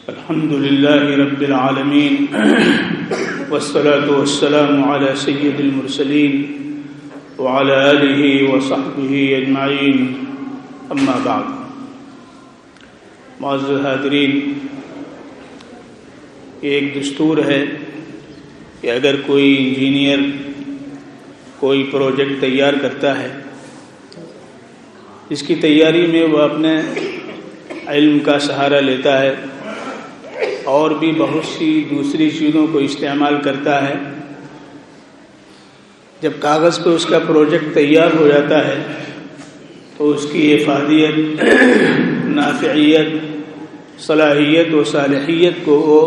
الحمد لله رب العالمين والصلاة والسلام على سيد المرسلين وعلى آله وصحبه أجمعين أما بعد. معزز حاضرین، ایک دستور ہے کہ اگر کوئی انجینئر کوئی پروجیکٹ تیار کرتا ہے، اس کی تیاری میں وہ اپنے علم کا سہارا لیتا ہے اور بھی بہت سی دوسری چیزوں کو استعمال کرتا ہے. جب کاغذ پہ اس کا پروجیکٹ تیار ہو جاتا ہے تو اس کی افادیت، نافعیت، صلاحیت و صالحیت کو وہ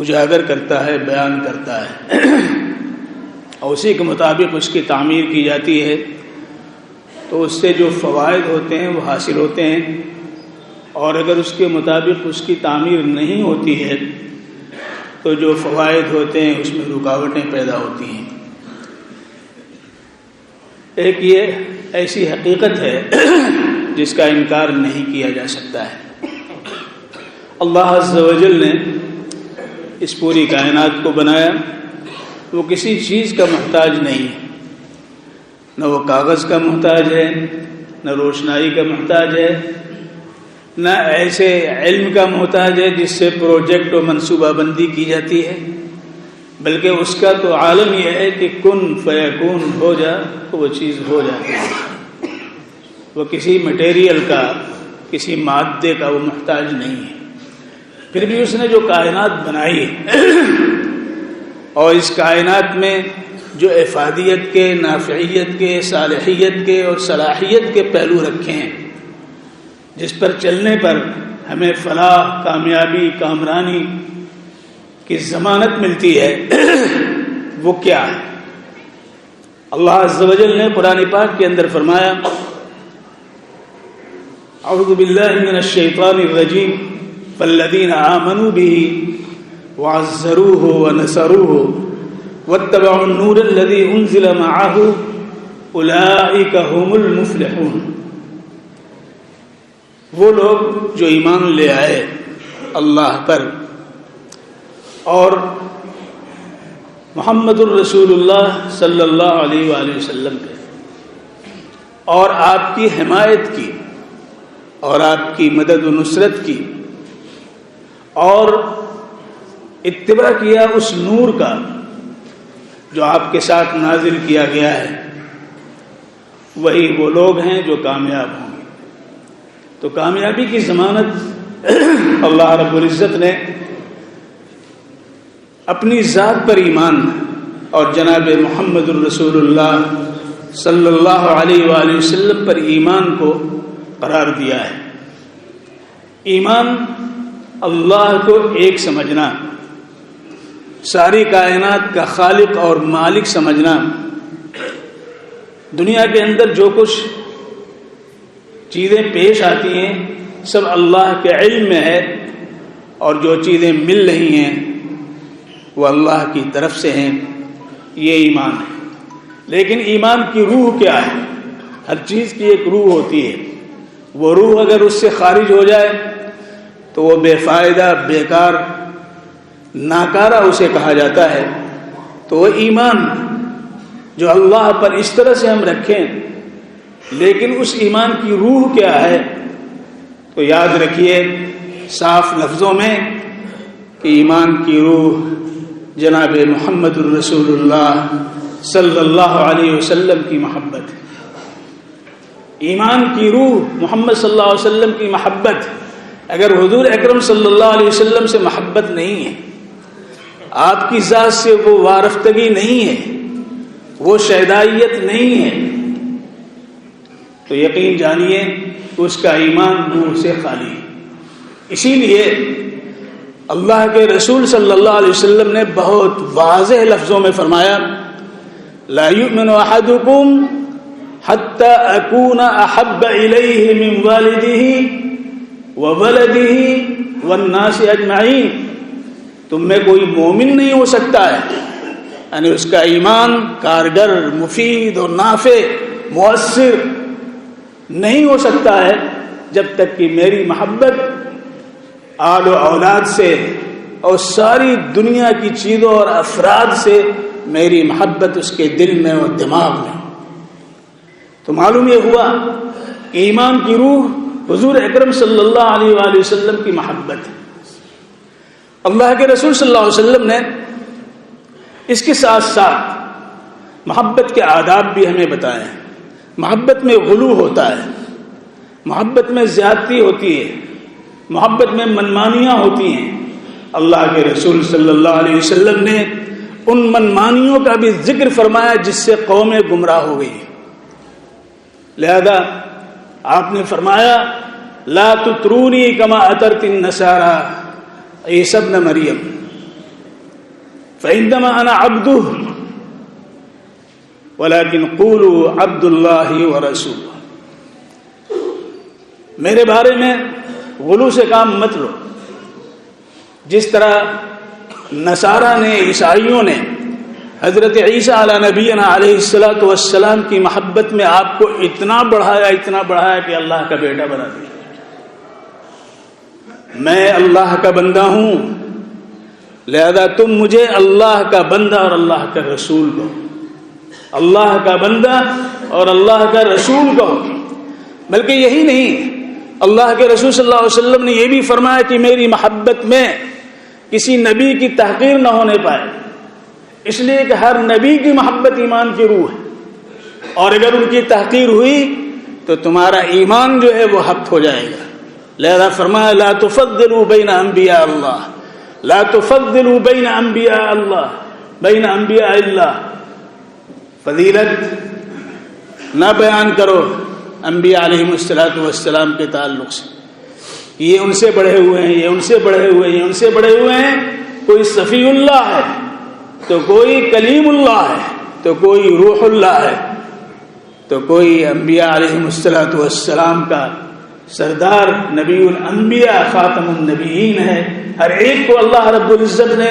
اجاگر کرتا ہے، بیان کرتا ہے اور اسی کے مطابق اس کی تعمیر کی جاتی ہے تو اس سے جو فوائد ہوتے ہیں وہ حاصل ہوتے ہیں، اور اگر اس کے مطابق اس کی تعمیر نہیں ہوتی ہے تو جو فوائد ہوتے ہیں اس میں رکاوٹیں پیدا ہوتی ہیں. ایک یہ ایسی حقیقت ہے جس کا انکار نہیں کیا جا سکتا ہے. اللہ عز و جل نے اس پوری کائنات کو بنایا، وہ کسی چیز کا محتاج نہیں ہے، نہ وہ کاغذ کا محتاج ہے، نہ روشنائی کا محتاج ہے، نہ ایسے علم کا محتاج ہے جس سے پروجیکٹ و منصوبہ بندی کی جاتی ہے، بلکہ اس کا تو عالم یہ ہے کہ کن فیکون، ہو جا تو وہ چیز ہو جاتی ہے. وہ کسی مٹیریل کا، کسی مادے کا وہ محتاج نہیں ہے. پھر بھی اس نے جو کائنات بنائی ہے اور اس کائنات میں جو افادیت کے، نافعیت کے، صالحیت کے اور صلاحیت کے پہلو رکھے ہیں، جس پر چلنے پر ہمیں فلاح، کامیابی، کامرانی کی ضمانت ملتی ہے، وہ کیا ہے؟ اللہ عز و جل نے قرآن پاک کے اندر فرمایا: اعوذ باللہ من الشیطان الرجیم فالذین آمنوا به وعزروه ونصروه واتبعوا النور الذی انزل معه اولئک هم المفلحون. وہ لوگ جو ایمان لے آئے اللہ پر اور محمد الرسول اللہ صلی اللہ علیہ وآلہ وسلم پہ اور آپ کی حمایت کی اور آپ کی مدد و نصرت کی اور اتباع کیا اس نور کا جو آپ کے ساتھ نازل کیا گیا ہے، وہی وہ لوگ ہیں جو کامیاب ہوں. تو کامیابی کی ضمانت اللہ رب العزت نے اپنی ذات پر ایمان اور جناب محمد الرسول اللہ صلی اللہ علیہ وآلہ وسلم پر ایمان کو قرار دیا ہے. ایمان اللہ کو ایک سمجھنا، ساری کائنات کا خالق اور مالک سمجھنا، دنیا کے اندر جو کچھ چیزیں پیش آتی ہیں سب اللہ کے علم میں ہے، اور جو چیزیں مل رہی ہیں وہ اللہ کی طرف سے ہیں. یہ ایمان ہے. لیکن ایمان کی روح کیا ہے؟ ہر چیز کی ایک روح ہوتی ہے. وہ روح اگر اس سے خارج ہو جائے تو وہ بے فائدہ، بیکار، ناکارہ اسے کہا جاتا ہے. تو وہ ایمان جو اللہ پر اس طرح سے ہم رکھیں، لیکن اس ایمان کی روح کیا ہے؟ تو یاد رکھیے صاف لفظوں میں کہ ایمان کی روح جناب محمد الرسول اللہ صلی اللہ علیہ وسلم کی محبت ہے. ایمان کی روح محمد صلی اللہ علیہ وسلم کی محبت. اگر حضور اکرم صلی اللہ علیہ وسلم سے محبت نہیں ہے، آپ کی ذات سے وہ وارفتگی نہیں ہے، وہ شیدائیت نہیں ہے، تو یقین جانیے اس کا ایمان روح سے خالی ہے. اسی لیے اللہ کے رسول صلی اللہ علیہ وسلم نے بہت واضح لفظوں میں فرمایا: لا یؤمن احدکم حتی اکون احب الیہ من والدہ وولدہ والناس اجمعین. تم میں کوئی مومن نہیں ہو سکتا ہے، یعنی اس کا ایمان کارگر، مفید اور نافع، مؤثر نہیں ہو سکتا ہے جب تک کہ میری محبت آل و اولاد سے اور ساری دنیا کی چیزوں اور افراد سے میری محبت اس کے دل میں اور دماغ میں. تو معلوم یہ ہوا ایمان کی روح حضور اکرم صلی اللہ علیہ وآلہ وسلم کی محبت ہے. اللہ کے رسول صلی اللہ علیہ وسلم نے اس کے ساتھ ساتھ محبت کے آداب بھی ہمیں بتائے ہیں. محبت میں غلو ہوتا ہے، محبت میں زیادتی ہوتی ہے، محبت میں منمانیاں ہوتی ہیں. اللہ کے رسول صلی اللہ علیہ وسلم نے ان منمانیوں کا بھی ذکر فرمایا جس سے قومیں گمراہ ہو گئی. لہذا آپ نے فرمایا لا تطرونی کما اطرت النصارى عیسی ابن مریم فانما انا عبده ولكن قولوا عبد الله ورسوله. میرے بارے میں غلو سے کام مت لو. جس طرح نصارہ نے، عیسائیوں نے حضرت عیسیٰ علی نبینا علیہ الصلوۃ والسلام کی محبت میں آپ کو اتنا بڑھایا کہ اللہ کا بیٹا بنا دیا. میں اللہ کا بندہ ہوں، لہذا تم مجھے اللہ کا بندہ اور اللہ کا رسول کہو. اللہ کا بندہ اور اللہ کا رسول کہو. بلکہ یہی نہیں، اللہ کے رسول صلی اللہ علیہ وسلم نے یہ بھی فرمایا کہ میری محبت میں کسی نبی کی تحقیر نہ ہونے پائے، اس لیے کہ ہر نبی کی محبت ایمان کی روح ہے، اور اگر ان کی تحقیر ہوئی تو تمہارا ایمان جو ہے وہ حق ہو جائے گا. لہذا فرمایا لا تفضلوا بین انبیاء اللہ، لا تفضلوا بین انبیاء اللہ، بین انبیاء اللہ. فضیلت نہ بیان کرو انبیاء علیہم الصلوۃ والسلام کے تعلق سے، یہ ان سے بڑھے ہوئے ہیں، یہ ان سے بڑھے ہوئے ہیں، یہ ان سے بڑھے ہوئے ہیں. کوئی صفی اللہ ہے تو کوئی کلیم اللہ ہے تو کوئی روح اللہ ہے تو کوئی انبیاء علیہم الصلوۃ والسلام کا سردار نبی الانبیاء خاتم النبیین ہے. ہر ایک کو اللہ رب العزت نے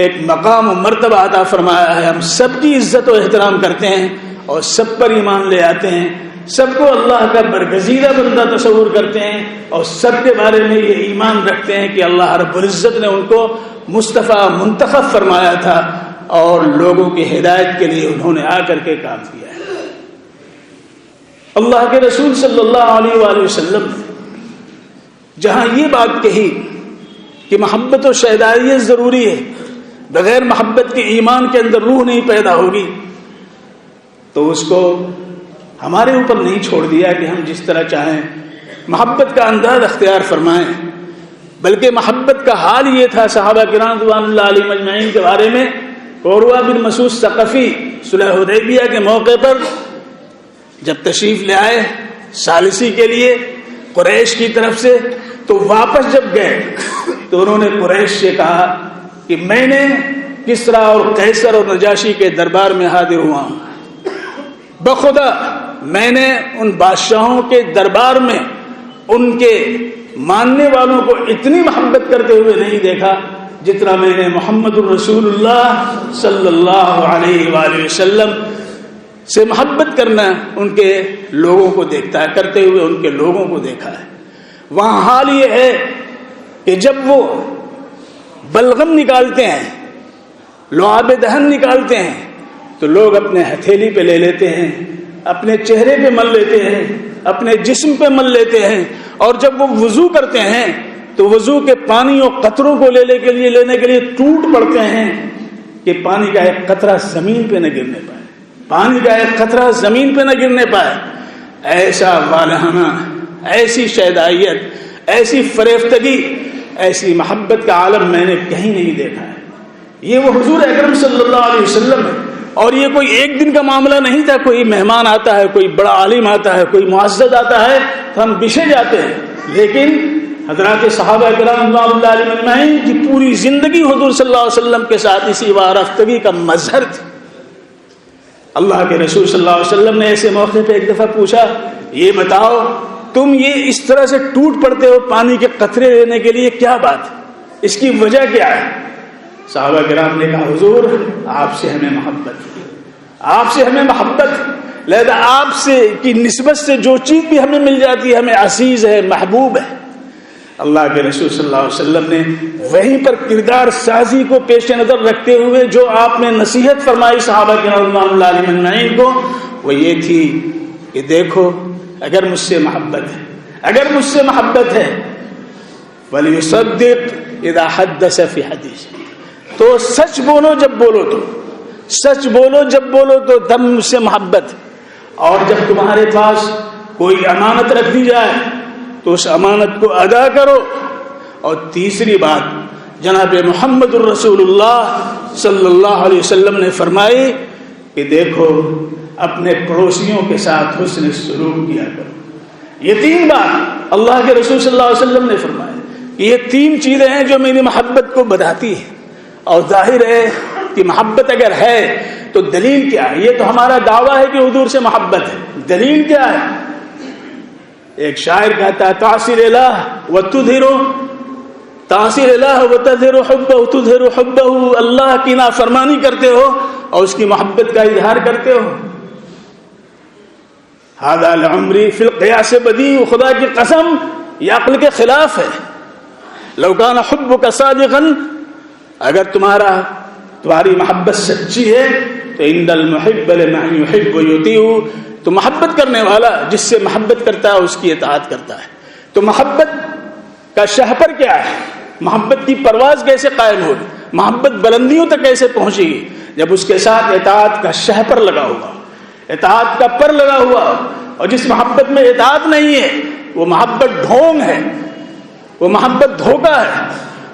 ایک مقام و مرتبہ عطا فرمایا ہے. ہم سب کی عزت و احترام کرتے ہیں اور سب پر ایمان لے آتے ہیں، سب کو اللہ کا برگزیدہ بندہ تصور کرتے ہیں اور سب کے بارے میں یہ ایمان رکھتے ہیں کہ اللہ رب العزت نے ان کو مصطفیٰ منتخب فرمایا تھا اور لوگوں کی ہدایت کے لیے انہوں نے آ کر کے کام کیا ہے. اللہ کے رسول صلی اللہ علیہ وآلہ وسلم نے جہاں یہ بات کہی کہ محبت و شہدائیت ضروری ہے، بغیر محبت کے ایمان کے اندر روح نہیں پیدا ہوگی، تو اس کو ہمارے اوپر نہیں چھوڑ دیا کہ ہم جس طرح چاہیں محبت کا انداز اختیار فرمائیں، بلکہ محبت کا حال یہ تھا صحابہ کرام رضوان اللہ علیہم اجمعین کے بارے میں. عروہ بن مسعود ثقفی صلح حدیبیہ کے موقع پر جب تشریف لے آئے ثالثی کے لیے قریش کی طرف سے، تو واپس جب گئے تو انہوں نے قریش سے کہا کہ میں نے کسریٰ اور قیصر اور نجاشی کے دربار میں حاضر ہوا ہوں، بخدا میں نے ان بادشاہوں کے دربار میں ان کے ماننے والوں کو اتنی محبت کرتے ہوئے نہیں دیکھا جتنا میں نے محمد الرسول اللہ صلی اللہ علیہ وآلہ وسلم سے محبت کرنا ان کے لوگوں کو دیکھتا ہے، کرتے ہوئے ان کے لوگوں کو دیکھا ہے. وہاں حال یہ ہے کہ جب وہ بلغم نکالتے ہیں، لعاب دہن نکالتے ہیں، تو لوگ اپنے ہتھیلی پہ لے لیتے ہیں، اپنے چہرے پہ مل لیتے ہیں، اپنے جسم پہ مل لیتے ہیں، اور جب وہ وضو کرتے ہیں تو وضو کے پانی اور قطروں کو لینے کے لیے ٹوٹ پڑتے ہیں کہ پانی کا ایک قطرہ زمین پہ نہ گرنے پائے، پانی کا ایک قطرہ زمین پہ نہ گرنے پائے. ایسا والہانہ، ایسی شہدائیت، ایسی فریفتگی، ایسی محبت کا عالم میں نے کہیں نہیں دیکھا ہے. یہ وہ حضور اکرم صلی اللہ علیہ وسلم ہے، اور یہ کوئی ایک دن کا معاملہ نہیں تھا. کوئی مہمان آتا ہے، کوئی بڑا عالم آتا ہے، کوئی معزز آتا ہے تو ہم بچھے جاتے ہیں، لیکن حضرات صحابہ کرام رضوان اللہ علیہم اجمعین کی پوری زندگی حضور صلی اللہ علیہ وسلم کے ساتھ اسی وارفتگی کا مظہر تھی. اللہ کے رسول صلی اللہ علیہ وسلم نے ایسے موقع پہ ایک دفعہ پوچھا، یہ بتاؤ تم یہ اس طرح سے ٹوٹ پڑتے ہو پانی کے قطرے لینے کے لیے، کیا بات ہے، اس کی وجہ کیا ہے؟ صحابہ کرام نے کہا حضور آپ سے ہمیں محبت، آپ سے ہمیں محبت، لہذا آپ سے کی نسبت سے جو چیز بھی ہمیں مل جاتی ہے ہمیں عزیز ہے، محبوب ہے. اللہ کے رسول صلی اللہ علیہ وسلم نے وہیں پر کردار سازی کو پیش نظر رکھتے ہوئے جو آپ نے نصیحت فرمائی صحابہ کے رضوان اللہ علیہم اجمعین کو، وہ یہ تھی کہ دیکھو اگر مجھ سے محبت ہے، اگر مجھ سے محبت ہے وَلْيُصَدِّقْ إِذَا حَدَّثَ فِي حَدِيثٍ، تو سچ بولو جب بولو تو، سچ بولو جب بولو تو دم مجھ سے محبت، اور جب تمہارے پاس کوئی امانت رکھ دی جائے تو اس امانت کو ادا کرو۔ اور تیسری بات جناب محمد الرسول اللہ صلی اللہ علیہ وسلم نے فرمائی کہ دیکھو اپنے پڑوسیوں کے ساتھ حسن سلوک کیا کرو۔ یہ تین بات اللہ کے رسول صلی اللہ علیہ وسلم نے فرمایا کہ یہ تین چیزیں ہیں جو میری محبت کو بڑھاتی ہیں، اور ظاہر ہے کہ محبت اگر ہے تو دلیل کیا ہے؟ یہ تو ہمارا دعویٰ ہے کہ حضور سے محبت ہے، دلیل کیا ہے؟ ایک شاعر کہتا ہے تعصیر الہ وتظہر تعصیر الہ وتظہر حبہ تظہر حبہ، اللہ کی نافرمانی کرتے ہو اور اس کی محبت کا اظہار کرتے ہو۔ ھذا لعمری فی القیاس بدیع، خدا کی قسم یہ عقل کے خلاف ہے۔ لو کان حبک صادقا، اگر تمہاری محبت سچی ہے تو ان المحب لمن یحب یطیع، تو محبت کرنے والا جس سے محبت کرتا ہے اس کی اطاعت کرتا ہے۔ تو محبت کا شہپر کیا ہے؟ محبت کی پرواز کیسے قائم ہوگی؟ محبت بلندیوں تک کیسے پہنچے گی؟ جب اس کے ساتھ اطاعت کا شہپر لگا ہوا، اطاعت کا پر لگا ہوا، اور جس محبت میں اطاعت نہیں ہے وہ محبت ڈھونگ ہے، وہ محبت دھوکہ ہے،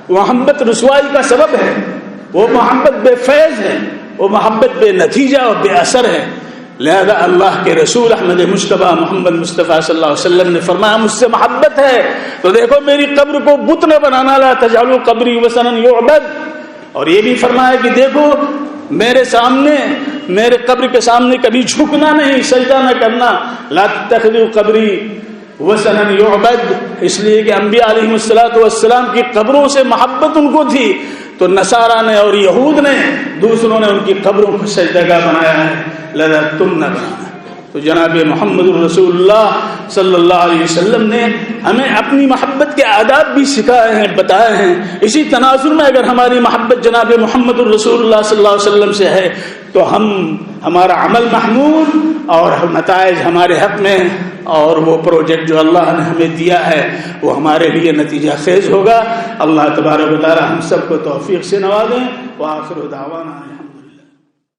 وہ محبت رسوائی کا سبب ہے، وہ محبت بے فیض ہے، وہ محبت بے نتیجہ اور بے اثر ہے۔ لہذا اللہ کے رسول احمد مصطفیٰ محمد مصطفیٰ صلی اللہ علیہ وسلم نے فرمایا مجھ سے محبت ہے تو دیکھو میری قبر کو بت نہ بنانا، لا تجعلوا قبری وثنا یعبد، اور یہ بھی فرمایا کہ دیکھو میرے سامنے، میرے قبر کے سامنے کبھی جھکنا نہیں، سجدہ نہ کرنا، لا تتخذوا قبری وثنا یعبد، اس لیے کہ انبیاء علیہم السلام کی قبروں سے محبت ان کو تھی، تو نصارہ نے اور یہود نے دوسروں نے ان کی قبروں کو سجدگاہ بنایا ہے، لذا تم نہ بنانا۔ تو جناب محمد الرسول اللہ صلی اللہ علیہ وسلم نے ہمیں اپنی محبت کے آداب بھی سکھائے ہیں، بتائے ہیں۔ اسی تناظر میں اگر ہماری محبت جناب محمد الرسول اللہ صلی اللہ علیہ وسلم سے ہے تو ہمارا عمل محمود اور نتائج ہمارے حق میں، اور وہ پروجیکٹ جو اللہ نے ہمیں دیا ہے وہ ہمارے لیے نتیجہ خیز ہوگا۔ اللہ تبارک و تعالی ہم سب کو توفیق سے نوازیں۔ وآخر دعوانا